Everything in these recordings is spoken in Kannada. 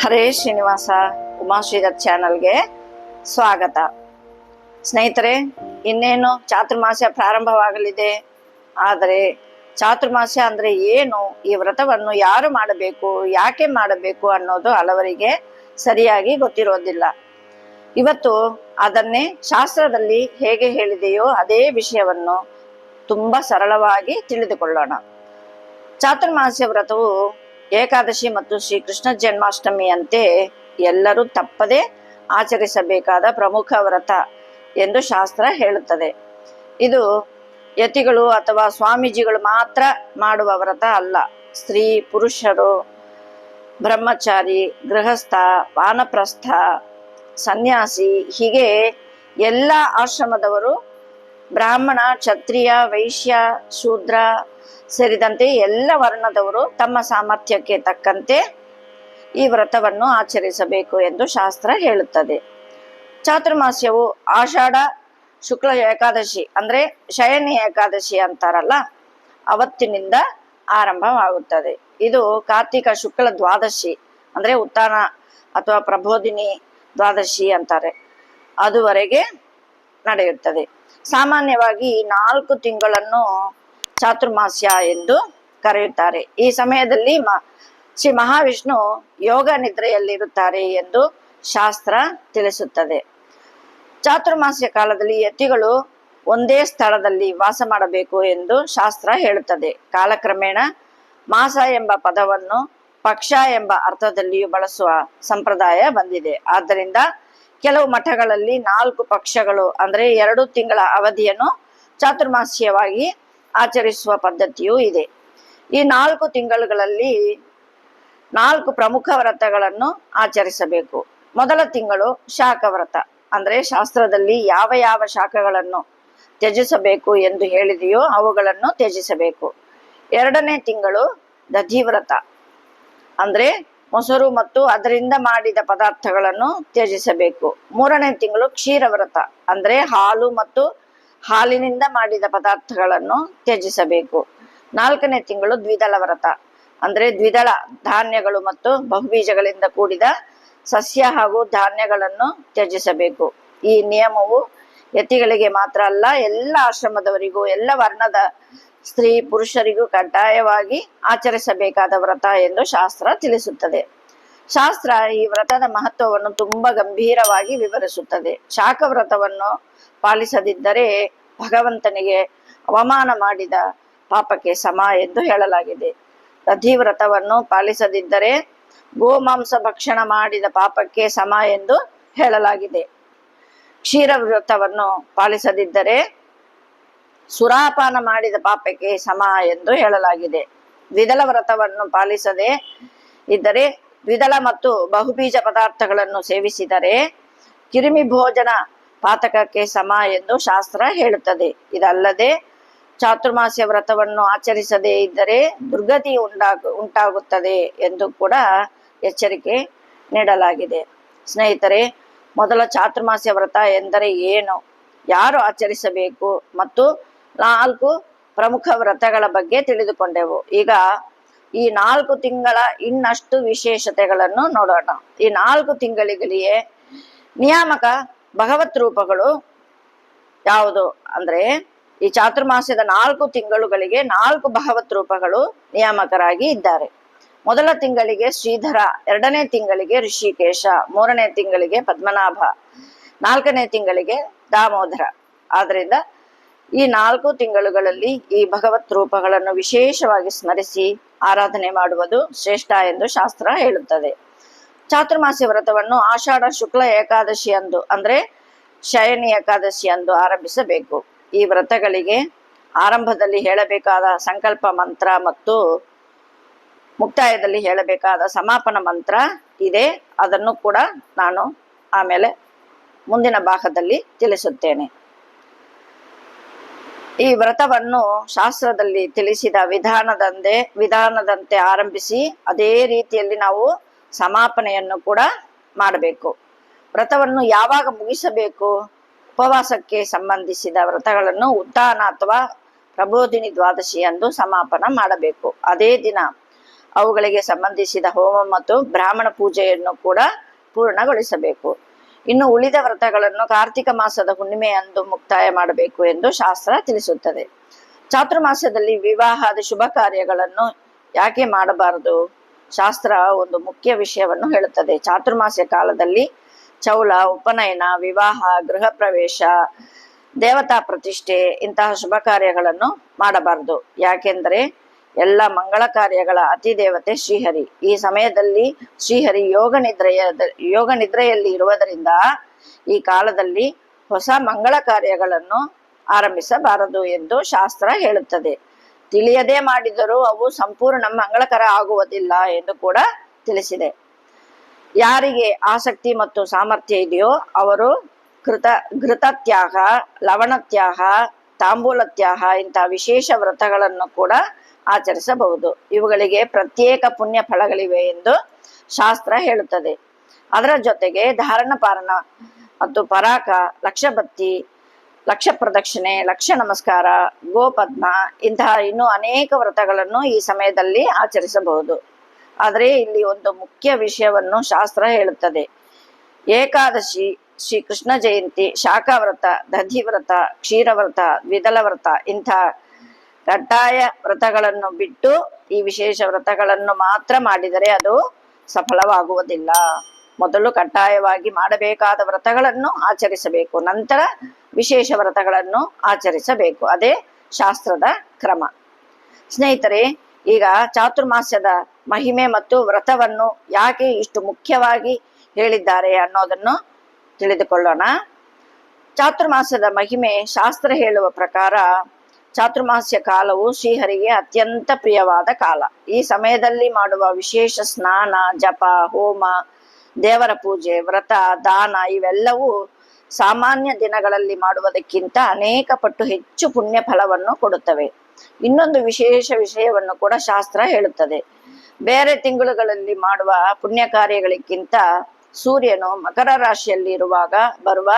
ಹರೇ ಶ್ರೀನಿವಾಸ ಉಮಾಶ್ರೀಧರ್ ಚಾನಲ್ಗೆ ಸ್ವಾಗತ. ಸ್ನೇಹಿತರೆ, ಇನ್ನೇನು ಚಾತುರ್ಮಾಸ್ಯ ಪ್ರಾರಂಭವಾಗಲಿದೆ. ಆದರೆ ಚಾತುರ್ಮಾಸ್ಯ ಅಂದರೆ ಏನು, ಈ ವ್ರತವನ್ನು ಯಾರು ಮಾಡಬೇಕು, ಯಾಕೆ ಮಾಡಬೇಕು ಅನ್ನೋದು ಹಲವರಿಗೆ ಸರಿಯಾಗಿ ಗೊತ್ತಿರೋದಿಲ್ಲ. ಇವತ್ತು ಅದನ್ನೇ ಶಾಸ್ತ್ರದಲ್ಲಿ ಹೇಗೆ ಹೇಳಿದೆಯೋ ಅದೇ ವಿಷಯವನ್ನು ತುಂಬ ಸರಳವಾಗಿ ತಿಳಿದುಕೊಳ್ಳೋಣ. ಚಾತುರ್ಮಾಸ್ಯ ವ್ರತವು ಏಕಾದಶಿ ಮತ್ತು ಶ್ರೀಕೃಷ್ಣ ಜನ್ಮಾಷ್ಟಮಿಯಂತೆ ಎಲ್ಲರೂ ತಪ್ಪದೆ ಆಚರಿಸಬೇಕಾದ ಪ್ರಮುಖ ವ್ರತ ಎಂದು ಶಾಸ್ತ್ರ ಹೇಳುತ್ತದೆ. ಇದು ಯತಿಗಳು ಅಥವಾ ಸ್ವಾಮೀಜಿಗಳು ಮಾತ್ರ ಮಾಡುವ ವ್ರತ ಅಲ್ಲ. ಸ್ತ್ರೀ, ಪುರುಷರು, ಬ್ರಹ್ಮಚಾರಿ, ಗೃಹಸ್ಥ, ವಾನಪ್ರಸ್ಥ, ಸನ್ಯಾಸಿ, ಹೀಗೆ ಎಲ್ಲ ಆಶ್ರಮದವರು, ಬ್ರಾಹ್ಮಣ, ಕ್ಷತ್ರಿಯ, ವೈಶ್ಯ, ಶೂದ್ರ ಸೇರಿದಂತೆ ಎಲ್ಲ ವರ್ಣದವರು ತಮ್ಮ ಸಾಮರ್ಥ್ಯಕ್ಕೆ ತಕ್ಕಂತೆ ಈ ವ್ರತವನ್ನು ಆಚರಿಸಬೇಕು ಎಂದು ಶಾಸ್ತ್ರ ಹೇಳುತ್ತದೆ. ಚಾತುರ್ಮಾಸ್ಯವು ಆಷಾಢ ಶುಕ್ಲ ಏಕಾದಶಿ ಅಂದರೆ ಶಯನಿ ಏಕಾದಶಿ ಅಂತಾರಲ್ಲ, ಅವತ್ತಿನಿಂದ ಆರಂಭವಾಗುತ್ತದೆ. ಇದು ಕಾರ್ತಿಕ ಶುಕ್ಲ ದ್ವಾದಶಿ ಅಂದರೆ ಉತ್ಥಾನ ಅಥವಾ ಪ್ರಬೋಧಿನಿ ದ್ವಾದಶಿ ಅಂತಾರೆ, ಅದುವರೆಗೆ ನಡೆಯುತ್ತದೆ. ಸಾಮಾನ್ಯವಾಗಿ 4 ತಿಂಗಳನ್ನು ಚಾತುರ್ಮಾಸ್ಯ ಎಂದು ಕರೆಯುತ್ತಾರೆ. ಈ ಸಮಯದಲ್ಲಿ ಶ್ರೀ ಮಹಾವಿಷ್ಣು ಯೋಗ ನಿದ್ರೆಯಲ್ಲಿರುತ್ತಾರೆ ಎಂದು ಶಾಸ್ತ್ರ ತಿಳಿಸುತ್ತದೆ. ಚಾತುರ್ಮಾಸ್ಯ ಕಾಲದಲ್ಲಿ ಯತಿಗಳು ಒಂದೇ ಸ್ಥಳದಲ್ಲಿ ವಾಸ ಮಾಡಬೇಕು ಎಂದು ಶಾಸ್ತ್ರ ಹೇಳುತ್ತದೆ. ಕಾಲಕ್ರಮೇಣ ಮಾಸ ಎಂಬ ಪದವನ್ನು ಪಕ್ಷ ಎಂಬ ಅರ್ಥದಲ್ಲಿಯೂ ಬಳಸುವ ಸಂಪ್ರದಾಯ ಬಂದಿದೆ. ಆದ್ದರಿಂದ ಕೆಲವು ಮಠಗಳಲ್ಲಿ 4 ಪಕ್ಷಗಳು ಅಂದರೆ 2 ತಿಂಗಳ ಅವಧಿಯನ್ನು ಚಾತುರ್ಮಾಸ್ಯವಾಗಿ ಆಚರಿಸುವ ಪದ್ಧತಿಯೂ ಇದೆ. ಈ 4 ತಿಂಗಳುಗಳಲ್ಲಿ 4 ಪ್ರಮುಖ ವ್ರತಗಳನ್ನು ಆಚರಿಸಬೇಕು. ಮೊದಲ ತಿಂಗಳು ಶಾಖ ವ್ರತ ಅಂದರೆ ಶಾಸ್ತ್ರದಲ್ಲಿ ಯಾವ ಯಾವ ಶಾಖಗಳನ್ನು ತ್ಯಜಿಸಬೇಕು ಎಂದು ಹೇಳಿದೆಯೋ ಅವುಗಳನ್ನು ತ್ಯಜಿಸಬೇಕು. 2ನೇ ತಿಂಗಳು ದಧಿವ್ರತ ಅಂದರೆ ಮೊಸರು ಮತ್ತು ಅದರಿಂದ ಮಾಡಿದ ಪದಾರ್ಥಗಳನ್ನು ತ್ಯಜಿಸಬೇಕು. 3ನೇ ತಿಂಗಳು ಕ್ಷೀರ ವ್ರತ ಅಂದರೆ ಹಾಲು ಮತ್ತು ಹಾಲಿನಿಂದ ಮಾಡಿದ ಪದಾರ್ಥಗಳನ್ನು ತ್ಯಜಿಸಬೇಕು. 4ನೇ ತಿಂಗಳು ದ್ವಿದಳ ವ್ರತ ಅಂದರೆ ದ್ವಿದಳ ಧಾನ್ಯಗಳು ಮತ್ತು ಬಹುಬೀಜಗಳಿಂದ ಕೂಡಿದ ಸಸ್ಯ ಹಾಗೂ ಧಾನ್ಯಗಳನ್ನು ತ್ಯಜಿಸಬೇಕು. ಈ ನಿಯಮವು ಯತಿಗಳಿಗೆ ಮಾತ್ರ ಅಲ್ಲ, ಎಲ್ಲ ಆಶ್ರಮದವರಿಗೂ, ಎಲ್ಲ ವರ್ಣದ ಸ್ತ್ರೀ ಪುರುಷರಿಗೂ ಕಡ್ಡಾಯವಾಗಿ ಆಚರಿಸಬೇಕಾದ ವ್ರತ ಎಂದು ಶಾಸ್ತ್ರ ತಿಳಿಸುತ್ತದೆ. ಶಾಸ್ತ್ರ ಈ ವ್ರತದ ಮಹತ್ವವನ್ನು ತುಂಬ ಗಂಭೀರವಾಗಿ ವಿವರಿಸುತ್ತದೆ. ಶಾಖ ವ್ರತವನ್ನು ಪಾಲಿಸದಿದ್ದರೆ ಭಗವಂತನಿಗೆ ಅವಮಾನ ಮಾಡಿದ ಪಾಪಕ್ಕೆ ಸಮ ಎಂದು ಹೇಳಲಾಗಿದೆ. ದಧಿವ್ರತವನ್ನು ಪಾಲಿಸದಿದ್ದರೆ ಗೋಮಾಂಸ ಭಕ್ಷಣ ಮಾಡಿದ ಪಾಪಕ್ಕೆ ಸಮ ಎಂದು ಹೇಳಲಾಗಿದೆ. ಕ್ಷೀರ ವ್ರತವನ್ನು ಪಾಲಿಸದಿದ್ದರೆ ಸುರಾಪಾನ ಮಾಡಿದ ಪಾಪಕ್ಕೆ ಸಮ ಎಂದು ಹೇಳಲಾಗಿದೆ. ದ್ವಿದಳ ವ್ರತವನ್ನು ಪಾಲಿಸದೆ ಇದ್ದರೆ ದ್ವಿದಳ ಮತ್ತು ಬಹುಬೀಜ ಪದಾರ್ಥಗಳನ್ನು ಸೇವಿಸಿದರೆ ಕಿರಿಮಿ ಭೋಜನ ಪಾತಕಕ್ಕೆ ಸಮ ಎಂದು ಶಾಸ್ತ್ರ ಹೇಳುತ್ತದೆ. ಇದಲ್ಲದೆ ಚಾತುರ್ಮಾಸ್ಯ ವ್ರತವನ್ನು ಆಚರಿಸದೇ ಇದ್ದರೆ ದುರ್ಗತಿ ಉಂಟಾಗುತ್ತದೆ ಎಂದು ಕೂಡ ಎಚ್ಚರಿಕೆ ನೀಡಲಾಗಿದೆ. ಸ್ನೇಹಿತರೆ, ಮೊದಲ ಚಾತುರ್ಮಾಸ್ಯ ವ್ರತ ಎಂದರೆ ಏನು, ಯಾರು ಆಚರಿಸಬೇಕು ಮತ್ತು 4 ಪ್ರಮುಖ ವ್ರತಗಳ ಬಗ್ಗೆ ತಿಳಿದುಕೊಂಡೆವು. ಈಗ ಈ 4 ತಿಂಗಳ ಇನ್ನಷ್ಟು ವಿಶೇಷತೆಗಳನ್ನು ನೋಡೋಣ. ಈ 4 ತಿಂಗಳಿಗೆ ನಿಯಾಮಕ ಭಗವತ್ ರೂಪಗಳು ಯಾವುದು ಅಂದರೆ, ಈ ಚಾತುರ್ಮಾಸ್ಯದ 4 ತಿಂಗಳುಗಳಿಗೆ 4 ಭಗವತ್ ರೂಪಗಳು ನಿಯಾಮಕರಾಗಿ ಇದ್ದಾರೆ. ಮೊದಲ ತಿಂಗಳಿಗೆ ಶ್ರೀಧರ, 2ನೇ ತಿಂಗಳಿಗೆ ಋಷಿಕೇಶ, 3ನೇ ತಿಂಗಳಿಗೆ ಪದ್ಮನಾಭ, 4ನೇ ತಿಂಗಳಿಗೆ ದಾಮೋದರ. ಆದ್ದರಿಂದ ಈ 4 ತಿಂಗಳುಗಳಲ್ಲಿ ಈ ಭಗವತ್ ರೂಪಗಳನ್ನು ವಿಶೇಷವಾಗಿ ಸ್ಮರಿಸಿ ಆರಾಧನೆ ಮಾಡುವುದು ಶ್ರೇಷ್ಠ ಎಂದು ಶಾಸ್ತ್ರ ಹೇಳುತ್ತದೆ. ಚಾತುರ್ಮಾಸ್ಯ ವ್ರತವನ್ನು ಆಷಾಢ ಶುಕ್ಲ ಏಕಾದಶಿ ಅಂದು ಅಂದರೆ ಶಯನಿ ಏಕಾದಶಿ ಅಂದು ಆರಂಭಿಸಬೇಕು. ಈ ವ್ರತಗಳಿಗೆ ಆರಂಭದಲ್ಲಿ ಹೇಳಬೇಕಾದ ಸಂಕಲ್ಪ ಮಂತ್ರ ಮತ್ತು ಮುಕ್ತಾಯದಲ್ಲಿ ಹೇಳಬೇಕಾದ ಸಮಾಪನ ಮಂತ್ರ ಇದೆ. ಅದನ್ನು ಕೂಡ ನಾನು ಆಮೇಲೆ ಮುಂದಿನ ಭಾಗದಲ್ಲಿ ತಿಳಿಸುತ್ತೇನೆ. ಈ ವ್ರತವನ್ನು ಶಾಸ್ತ್ರದಲ್ಲಿ ತಿಳಿಸಿದ ವಿಧಾನದಂತೆ ಆರಂಭಿಸಿ ಅದೇ ರೀತಿಯಲ್ಲಿ ನಾವು ಸಮಾಪನೆಯನ್ನು ಕೂಡ ಮಾಡಬೇಕು. ವ್ರತವನ್ನು ಯಾವಾಗ ಮುಗಿಸಬೇಕು? ಉಪವಾಸಕ್ಕೆ ಸಂಬಂಧಿಸಿದ ವ್ರತಗಳನ್ನು ಉತ್ಥಾನ ಅಥವಾ ಪ್ರಬೋಧಿನಿ ದ್ವಾದಶಿ ಎಂದು ಸಮಾಪನ ಮಾಡಬೇಕು. ಅದೇ ದಿನ ಅವುಗಳಿಗೆ ಸಂಬಂಧಿಸಿದ ಹೋಮ ಮತ್ತು ಬ್ರಾಹ್ಮಣ ಪೂಜೆಯನ್ನು ಕೂಡ ಪೂರ್ಣಗೊಳಿಸಬೇಕು. ಇನ್ನು ಉಳಿದ ವ್ರತಗಳನ್ನು ಕಾರ್ತಿಕ ಮಾಸದ ಹುಣ್ಣಿಮೆಯಂದು ಮುಕ್ತಾಯ ಮಾಡಬೇಕು ಎಂದು ಶಾಸ್ತ್ರ ತಿಳಿಸುತ್ತದೆ. ಚಾತುರ್ಮಾಸ್ಯದಲ್ಲಿ ವಿವಾಹದ ಶುಭ ಕಾರ್ಯಗಳನ್ನು ಯಾಕೆ ಮಾಡಬಾರದು? ಶಾಸ್ತ್ರ ಒಂದು ಮುಖ್ಯ ವಿಷಯವನ್ನು ಹೇಳುತ್ತದೆ. ಚಾತುರ್ಮಾಸ್ಯ ಕಾಲದಲ್ಲಿ ಚೌಲ, ಉಪನಯನ, ವಿವಾಹ, ಗೃಹ ಪ್ರವೇಶ, ದೇವತಾ ಪ್ರತಿಷ್ಠೆ ಇಂತಹ ಶುಭ ಕಾರ್ಯಗಳನ್ನು ಮಾಡಬಾರದು. ಯಾಕೆಂದರೆ ಎಲ್ಲ ಮಂಗಳ ಕಾರ್ಯಗಳ ಅತಿ ದೇವತೆ ಶ್ರೀಹರಿ. ಈ ಸಮಯದಲ್ಲಿ ಶ್ರೀಹರಿ ಯೋಗ ನಿದ್ರೆಯಲ್ಲಿ ಇರುವುದರಿಂದ ಈ ಕಾಲದಲ್ಲಿ ಹೊಸ ಮಂಗಳ ಕಾರ್ಯಗಳನ್ನು ಆರಂಭಿಸಬಾರದು ಎಂದು ಶಾಸ್ತ್ರ ಹೇಳುತ್ತದೆ. ತಿಳಿಯದೆ ಮಾಡಿದರೂ ಅವು ಸಂಪೂರ್ಣ ಮಂಗಳಕರ ಆಗುವುದಿಲ್ಲ ಎಂದು ಕೂಡ ತಿಳಿಸಿದೆ. ಯಾರಿಗೆ ಆಸಕ್ತಿ ಮತ್ತು ಸಾಮರ್ಥ್ಯ ಇದೆಯೋ ಅವರು ಘೃತತ್ಯಾಗ, ಲವಣತ್ಯಾಗ, ತಾಂಬೂಲತ್ಯಾಗ ಇಂತಹ ವಿಶೇಷ ವ್ರತಗಳನ್ನು ಕೂಡ ಆಚರಿಸಬಹುದು. ಇವುಗಳಿಗೆ ಪ್ರತ್ಯೇಕ ಪುಣ್ಯ ಫಲಗಳಿವೆ ಎಂದು ಶಾಸ್ತ್ರ ಹೇಳುತ್ತದೆ. ಅದರ ಜೊತೆಗೆ ಧಾರಣ ಪಾರಣ ಮತ್ತು ಪರಾಕ, ಲಕ್ಷಬತ್ತಿ, ಲಕ್ಷ ಪ್ರದಕ್ಷಿಣೆ, ಲಕ್ಷ ನಮಸ್ಕಾರ, ಗೋಪದ್ಮ ಇಂತಹ ಇನ್ನೂ ಅನೇಕ ವ್ರತಗಳನ್ನು ಈ ಸಮಯದಲ್ಲಿ ಆಚರಿಸಬಹುದು. ಆದರೆ ಇಲ್ಲಿ ಒಂದು ಮುಖ್ಯ ವಿಷಯವನ್ನು ಶಾಸ್ತ್ರ ಹೇಳುತ್ತದೆ. ಏಕಾದಶಿ, ಶ್ರೀ ಕೃಷ್ಣ ಜಯಂತಿ, ಶಾಖಾವ್ರತ, ದಧಿವ್ರತ, ಕ್ಷೀರವ್ರತ, ದ್ವಿದಳ ವ್ರತ ಇಂಥ ಕಡ್ಡಾಯ ವ್ರತಗಳನ್ನು ಬಿಟ್ಟು ಈ ವಿಶೇಷ ವ್ರತಗಳನ್ನು ಮಾತ್ರ ಮಾಡಿದರೆ ಅದು ಸಫಲವಾಗುವುದಿಲ್ಲ. ಮೊದಲು ಕಡ್ಡಾಯವಾಗಿ ಮಾಡಬೇಕಾದ ವ್ರತಗಳನ್ನು ಆಚರಿಸಬೇಕು, ನಂತರ ವಿಶೇಷ ವ್ರತಗಳನ್ನು ಆಚರಿಸಬೇಕು. ಅದೇ ಶಾಸ್ತ್ರದ ಕ್ರಮ. ಸ್ನೇಹಿತರೆ, ಈಗ ಚಾತುರ್ಮಾಸ್ಯದ ಮಹಿಮೆ ಮತ್ತು ವ್ರತವನ್ನು ಯಾಕೆ ಇಷ್ಟು ಮುಖ್ಯವಾಗಿ ಹೇಳಿದ್ದಾರೆ ಅನ್ನೋದನ್ನು ತಿಳಿದುಕೊಳ್ಳೋಣ. ಚಾತುರ್ಮಾಸದ ಮಹಿಮೆ ಶಾಸ್ತ್ರ ಹೇಳುವ ಪ್ರಕಾರ ಚಾತುರ್ಮಾಸ್ಯ ಕಾಲವು ಶ್ರೀಹರಿಗೆ ಅತ್ಯಂತ ಪ್ರಿಯವಾದ ಕಾಲ. ಈ ಸಮಯದಲ್ಲಿ ಮಾಡುವ ವಿಶೇಷ ಸ್ನಾನ, ಜಪ, ಹೋಮ, ದೇವರ ಪೂಜೆ, ವ್ರತ, ದಾನ ಇವೆಲ್ಲವೂ ಸಾಮಾನ್ಯ ದಿನಗಳಲ್ಲಿ ಮಾಡುವುದಕ್ಕಿಂತ ಅನೇಕ ಪಟ್ಟು ಹೆಚ್ಚು ಪುಣ್ಯ ಫಲವನ್ನು ಕೊಡುತ್ತವೆ. ಇನ್ನೊಂದು ವಿಶೇಷ ವಿಷಯವನ್ನು ಕೂಡ ಶಾಸ್ತ್ರ ಹೇಳುತ್ತದೆ. ಬೇರೆ ತಿಂಗಳುಗಳಲ್ಲಿ ಮಾಡುವ ಪುಣ್ಯ ಕಾರ್ಯಗಳಿಗಿಂತ ಸೂರ್ಯನು ಮಕರ ರಾಶಿಯಲ್ಲಿ ಇರುವಾಗ ಬರುವ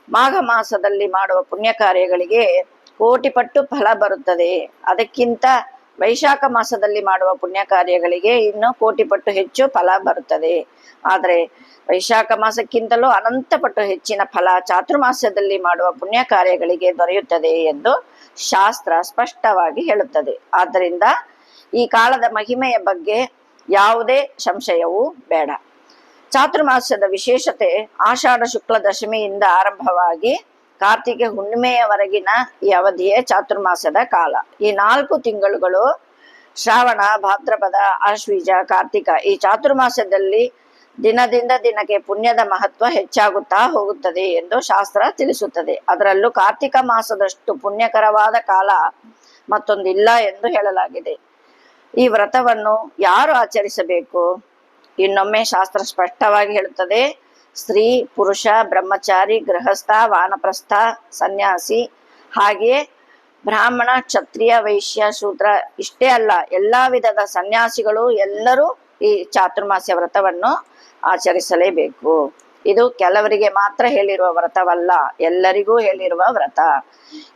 ಮಾಘ ಮಾಸದಲ್ಲಿ ಮಾಡುವ ಪುಣ್ಯ ಕಾರ್ಯಗಳಿಗೆ ಕೋಟಿ ಪಟ್ಟು ಫಲ ಬರುತ್ತದೆ. ಅದಕ್ಕಿಂತ ವೈಶಾಖ ಮಾಸದಲ್ಲಿ ಮಾಡುವ ಪುಣ್ಯ ಕಾರ್ಯಗಳಿಗೆ ಇನ್ನು ಕೋಟಿ ಪಟ್ಟು ಹೆಚ್ಚು ಫಲ ಬರುತ್ತದೆ. ಆದರೆ ವೈಶಾಖ ಮಾಸಕ್ಕಿಂತಲೂ ಅನಂತ ಪಟ್ಟು ಹೆಚ್ಚಿನ ಫಲ ಚಾತುರ್ಮಾಸ್ಯದಲ್ಲಿ ಮಾಡುವ ಪುಣ್ಯ ಕಾರ್ಯಗಳಿಗೆ ದೊರೆಯುತ್ತದೆ ಎಂದು ಶಾಸ್ತ್ರ ಸ್ಪಷ್ಟವಾಗಿ ಹೇಳುತ್ತದೆ. ಆದ್ದರಿಂದ ಈ ಕಾಲದ ಮಹಿಮೆಯ ಬಗ್ಗೆ ಯಾವುದೇ ಸಂಶಯವೂ ಬೇಡ. ಚಾತುರ್ಮಾಸ್ಯದ ವಿಶೇಷತೆ ಆಷಾಢ ಶುಕ್ಲ ದಶಮಿಯಿಂದ ಆರಂಭವಾಗಿ ಕಾರ್ತಿಕ ಹುಣ್ಣಿಮೆಯವರೆಗಿನ ಈ ಅವಧಿಯೇ ಚಾತುರ್ಮಾಸದ ಕಾಲ. ಈ 4 ತಿಂಗಳುಗಳು ಶ್ರಾವಣ, ಭಾದ್ರಪದ, ಆಶ್ವೀಜ, ಕಾರ್ತಿಕ ಈ ಚಾತುರ್ಮಾಸದಲ್ಲಿ ದಿನದಿಂದ ದಿನಕ್ಕೆ ಪುಣ್ಯದ ಮಹತ್ವ ಹೆಚ್ಚಾಗುತ್ತಾ ಹೋಗುತ್ತದೆ ಎಂದು ಶಾಸ್ತ್ರ ತಿಳಿಸುತ್ತದೆ. ಅದರಲ್ಲೂ ಕಾರ್ತಿಕ ಮಾಸದಷ್ಟು ಪುಣ್ಯಕರವಾದ ಕಾಲ ಮತ್ತೊಂದಿಲ್ಲ ಎಂದು ಹೇಳಲಾಗಿದೆ. ಈ ವ್ರತವನ್ನು ಯಾರು ಆಚರಿಸಬೇಕು? ಇನ್ನೊಮ್ಮೆ ಶಾಸ್ತ್ರ ಸ್ಪಷ್ಟವಾಗಿ ಹೇಳುತ್ತದೆ. ಸ್ತ್ರೀ, ಪುರುಷ, ಬ್ರಹ್ಮಚಾರಿ, ಗೃಹಸ್ಥ, ವಾನಪ್ರಸ್ಥ, ಸನ್ಯಾಸಿ, ಹಾಗೆಯೇ ಬ್ರಾಹ್ಮಣ, ಕ್ಷತ್ರಿಯ, ವೈಶ್ಯ, ಶೂದ್ರ ಇಷ್ಟೇ ಅಲ್ಲ, ಎಲ್ಲಾ ವಿಧದ ಸನ್ಯಾಸಿಗಳು ಎಲ್ಲರೂ ಈ ಚಾತುರ್ಮಾಸ್ಯ ವ್ರತವನ್ನು ಆಚರಿಸಲೇಬೇಕು. ಇದು ಕೆಲವರಿಗೆ ಮಾತ್ರ ಹೇಳಿರುವ ವ್ರತವಲ್ಲ, ಎಲ್ಲರಿಗೂ ಹೇಳಿರುವ ವ್ರತ.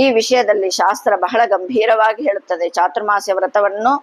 ಈ ವಿಷಯದಲ್ಲಿ ಶಾಸ್ತ್ರ ಬಹಳ ಗಂಭೀರವಾಗಿ ಹೇಳುತ್ತದೆ. ಚಾತುರ್ಮಾಸ್ಯ ವ್ರತವನ್ನು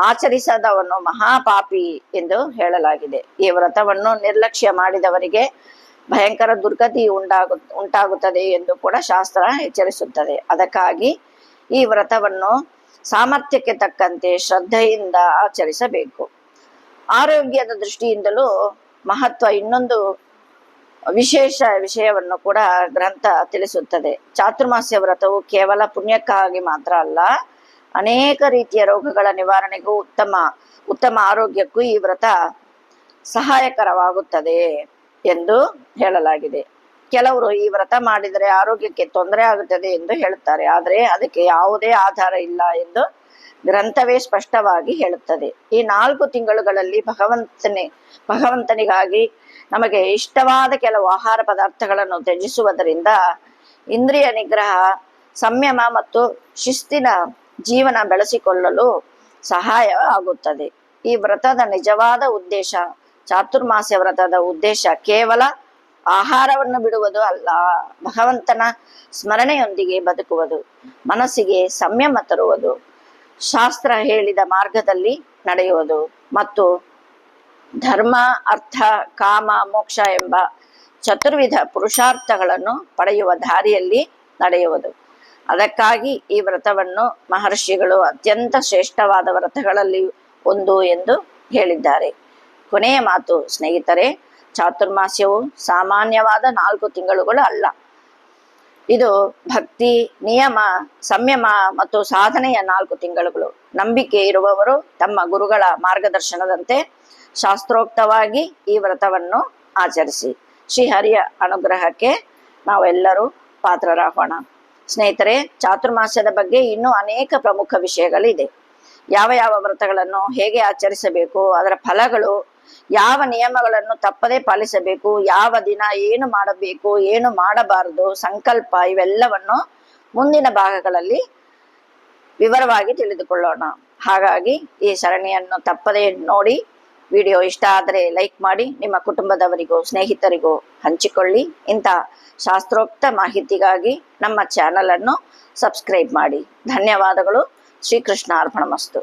ಆಚರಿಸದವನು ಮಹಾಪಾಪಿ ಎಂದು ಹೇಳಲಾಗಿದೆ. ಈ ವ್ರತವನ್ನು ನಿರ್ಲಕ್ಷ್ಯ ಮಾಡಿದವರಿಗೆ ಭಯಂಕರ ದುರ್ಗತಿ ಉಂಟಾಗುತ್ತದೆ ಎಂದು ಕೂಡ ಶಾಸ್ತ್ರ ಎಚ್ಚರಿಸುತ್ತದೆ. ಅದಕ್ಕಾಗಿ ಈ ವ್ರತವನ್ನು ಸಾಮರ್ಥ್ಯಕ್ಕೆ ತಕ್ಕಂತೆ ಶ್ರದ್ಧೆಯಿಂದ ಆಚರಿಸಬೇಕು. ಆರೋಗ್ಯದ ದೃಷ್ಟಿಯಿಂದಲೂ ಮಹತ್ವ ಇನ್ನೊಂದು ವಿಶೇಷ ವಿಷಯವನ್ನು ಕೂಡ ಗ್ರಂಥ ತಿಳಿಸುತ್ತದೆ. ಚಾತುರ್ಮಾಸ್ಯ ವ್ರತವು ಕೇವಲ ಪುಣ್ಯಕ್ಕಾಗಿ ಮಾತ್ರ ಅಲ್ಲ, ಅನೇಕ ರೀತಿಯ ರೋಗಗಳ ನಿವಾರಣೆಗೂ ಉತ್ತಮ ಆರೋಗ್ಯಕ್ಕೂ ಈ ವ್ರತ ಸಹಾಯಕರವಾಗುತ್ತದೆ ಎಂದು ಹೇಳಲಾಗಿದೆ. ಕೆಲವರು ಈ ವ್ರತ ಮಾಡಿದರೆ ಆರೋಗ್ಯಕ್ಕೆ ತೊಂದರೆ ಆಗುತ್ತದೆ ಎಂದು ಹೇಳುತ್ತಾರೆ. ಆದರೆ ಅದಕ್ಕೆ ಯಾವುದೇ ಆಧಾರ ಇಲ್ಲ ಎಂದು ಗ್ರಂಥವೇ ಸ್ಪಷ್ಟವಾಗಿ ಹೇಳುತ್ತದೆ. ಈ 4 ತಿಂಗಳುಗಳಲ್ಲಿ ಭಗವಂತನಿಗಾಗಿ ನಮಗೆ ಇಷ್ಟವಾದ ಕೆಲವು ಆಹಾರ ಪದಾರ್ಥಗಳನ್ನು ತ್ಯಜಿಸುವುದರಿಂದ ಇಂದ್ರಿಯ ನಿಗ್ರಹ, ಸಂಯಮ ಮತ್ತು ಶಿಸ್ತಿನ ಜೀವನ ಬೆಳೆಸಿಕೊಳ್ಳಲು ಸಹಾಯ ಆಗುತ್ತದೆ. ಈ ವ್ರತದ ನಿಜವಾದ ಉದ್ದೇಶ, ಚಾತುರ್ಮಾಸ್ಯ ವ್ರತದ ಉದ್ದೇಶ ಕೇವಲ ಆಹಾರವನ್ನು ಬಿಡುವುದು ಅಲ್ಲ, ಭಗವಂತನ ಸ್ಮರಣೆಯೊಂದಿಗೆ ಬದುಕುವುದು, ಮನಸ್ಸಿಗೆ ಸಂಯಮ ತರುವುದು, ಶಾಸ್ತ್ರ ಹೇಳಿದ ಮಾರ್ಗದಲ್ಲಿ ನಡೆಯುವುದು ಮತ್ತು ಧರ್ಮ, ಅರ್ಥ, ಕಾಮ, ಮೋಕ್ಷ ಎಂಬ ಚತುರ್ವಿಧ ಪುರುಷಾರ್ಥಗಳನ್ನು ಪಡೆಯುವ ದಾರಿಯಲ್ಲಿ ನಡೆಯುವುದು. ಅದಕ್ಕಾಗಿ ಈ ವ್ರತವನ್ನು ಮಹರ್ಷಿಗಳು ಅತ್ಯಂತ ಶ್ರೇಷ್ಠವಾದ ವ್ರತಗಳಲ್ಲಿ ಒಂದು ಎಂದು ಹೇಳಿದ್ದಾರೆ. ಕೊನೆಯ ಮಾತು ಸ್ನೇಹಿತರೆ, ಚಾತುರ್ಮಾಸ್ಯವು ಸಾಮಾನ್ಯವಾದ 4 ತಿಂಗಳುಗಳು ಅಲ್ಲ. ಇದು ಭಕ್ತಿ, ನಿಯಮ, ಸಂಯಮ ಮತ್ತು ಸಾಧನೆಯ 4 ತಿಂಗಳುಗಳು. ನಂಬಿಕೆ ಇರುವವರು ತಮ್ಮ ಗುರುಗಳ ಮಾರ್ಗದರ್ಶನದಂತೆ ಶಾಸ್ತ್ರೋಕ್ತವಾಗಿ ಈ ವ್ರತವನ್ನು ಆಚರಿಸಿ ಶ್ರೀಹರಿಯ ಅನುಗ್ರಹಕ್ಕೆ ನಾವೆಲ್ಲರೂ ಪಾತ್ರರಾಗೋಣ. ಸ್ನೇಹಿತರೆ, ಚಾತುರ್ಮಾಸ್ಯದ ಬಗ್ಗೆ ಇನ್ನೂ ಅನೇಕ ಪ್ರಮುಖ ವಿಷಯಗಳಿದೆ. ಯಾವ ಯಾವ ವ್ರತಗಳನ್ನು ಹೇಗೆ ಆಚರಿಸಬೇಕು, ಅದರ ಫಲಗಳು, ಯಾವ ನಿಯಮಗಳನ್ನು ತಪ್ಪದೇ ಪಾಲಿಸಬೇಕು, ಯಾವ ದಿನ ಏನು ಮಾಡಬೇಕು, ಏನು ಮಾಡಬಾರದು, ಸಂಕಲ್ಪ, ಇವೆಲ್ಲವನ್ನು ಮುಂದಿನ ಭಾಗಗಳಲ್ಲಿ ವಿವರವಾಗಿ ತಿಳಿದುಕೊಳ್ಳೋಣ. ಹಾಗಾಗಿ ಈ ಸರಣಿಯನ್ನು ತಪ್ಪದೇ ನೋಡಿ. ವಿಡಿಯೋ ಇಷ್ಟ ಆದರೆ ಲೈಕ್ ಮಾಡಿ, ನಿಮ್ಮ ಕುಟುಂಬದವರಿಗೂ ಸ್ನೇಹಿತರಿಗೂ ಹಂಚಿಕೊಳ್ಳಿ. ಇಂಥ ಶಾಸ್ತ್ರೋಕ್ತ ಮಾಹಿತಿಗಾಗಿ ನಮ್ಮ ಚಾನಲ್ ಅನ್ನು ಸಬ್ಸ್ಕ್ರೈಬ್ ಮಾಡಿ. ಧನ್ಯವಾದಗಳು. ಶ್ರೀಕೃಷ್ಣ ಅರ್ಪಣಮಸ್ತು.